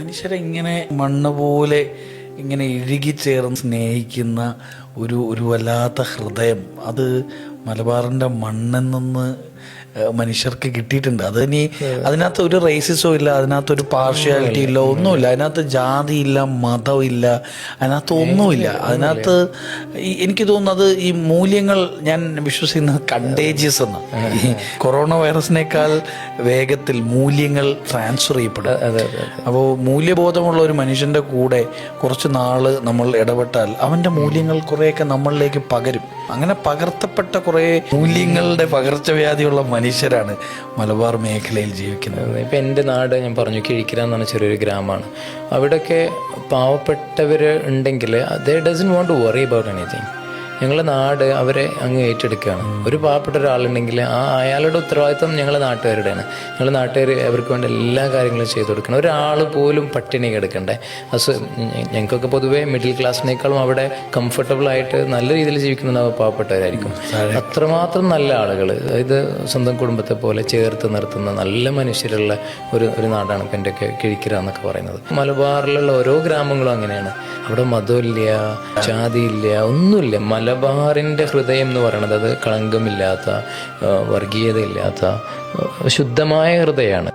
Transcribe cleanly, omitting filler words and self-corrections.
മനുഷ്യരെ ഇങ്ങനെ മണ്ണ് പോലെ ഇങ്ങനെ ഇഴുകിച്ചേർന്ന് സ്നേഹിക്കുന്ന ഒരു വല്ലാത്ത ഹൃദയം, അത് മലബാറിൻ്റെ മണ്ണിൽ നിന്ന് മനുഷ്യർക്ക് കിട്ടിയിട്ടുണ്ട്. അതിനി അതിനകത്ത് ഒരു റേസിസോ ഇല്ല, അതിനകത്തൊരു പാർഷ്യാലിറ്റി ഇല്ല, ഒന്നുമില്ല. അതിനകത്ത് ജാതിയില്ല, മതമില്ല, അതിനകത്ത് ഒന്നുമില്ല. അതിനകത്ത് എനിക്ക് തോന്നുന്നത് ഈ മൂല്യങ്ങൾ, ഞാൻ വിശ്വസിക്കുന്നത് കണ്ടേജിയസ് എന്ന്, ഈ കൊറോണ വൈറസിനേക്കാൾ വേഗത്തിൽ മൂല്യങ്ങൾ ട്രാൻസ്ഫർ ചെയ്യപ്പെടും. അപ്പോൾ മൂല്യബോധമുള്ള ഒരു മനുഷ്യൻ്റെ കൂടെ കുറച്ച് നാള് നമ്മൾ ഇടപെട്ടാൽ അവൻ്റെ മൂല്യങ്ങൾ കുറേയൊക്കെ നമ്മളിലേക്ക് പകരും. അങ്ങനെ പകർത്തപ്പെട്ട കുറേ മൂല്യങ്ങളുടെ പകർച്ചവ്യാധിയുള്ള മനുഷ്യരാണ് മലബാർ മേഖലയിൽ ജീവിക്കുന്നത്. ഇപ്പം എൻ്റെ നാട് ഞാൻ പറഞ്ഞു, കിഴിക്കര എന്നാണ് ചെറിയൊരു ഗ്രാമമാണ്. അവിടെയൊക്കെ പാവപ്പെട്ടവർ ഉണ്ടെങ്കിൽ they doesn't want to worry about anything. ഞങ്ങളുടെ നാട് അവരെ അങ്ങ് ഏറ്റെടുക്കുകയാണ്. ഒരു പാവപ്പെട്ട ഒരാളുണ്ടെങ്കിൽ അയാളുടെ ഉത്തരവാദിത്വം ഞങ്ങളുടെ നാട്ടുകാരുടെയാണ്. ഞങ്ങളുടെ നാട്ടുകാർ അവർക്ക് വേണ്ട എല്ലാ കാര്യങ്ങളും ചെയ്തു കൊടുക്കണം. ഒരാൾ പോലും പട്ടിണി കിടക്കണ്ടേ. ഞങ്ങൾക്കൊക്കെ പൊതുവേ മിഡിൽ ക്ലാസ്സിനേക്കാളും അവിടെ കംഫർട്ടബിളായിട്ട് നല്ല രീതിയിൽ ജീവിക്കുന്ന പാവപ്പെട്ടവരായിരിക്കും. അത്രമാത്രം നല്ല ആളുകൾ, അതായത് സ്വന്തം കുടുംബത്തെ പോലെ ചേർത്ത് നിർത്തുന്ന നല്ല മനുഷ്യരുള്ള ഒരു നാടാണ് ഇപ്പം എൻ്റെയൊക്കെ കിഴിക്കര എന്നൊക്കെ പറയുന്നത്. മലബാറിലുള്ള ഓരോ ഗ്രാമങ്ങളും അങ്ങനെയാണ്. അവിടെ മതമില്ല, ജാതിയില്ല, ഒന്നുമില്ല. മലബാറിൻ്റെ ഹൃദയം എന്ന് പറയുന്നത് അത് കളങ്കമില്ലാത്ത, വർഗീയതയില്ലാത്ത ശുദ്ധമായ ഹൃദയമാണ്.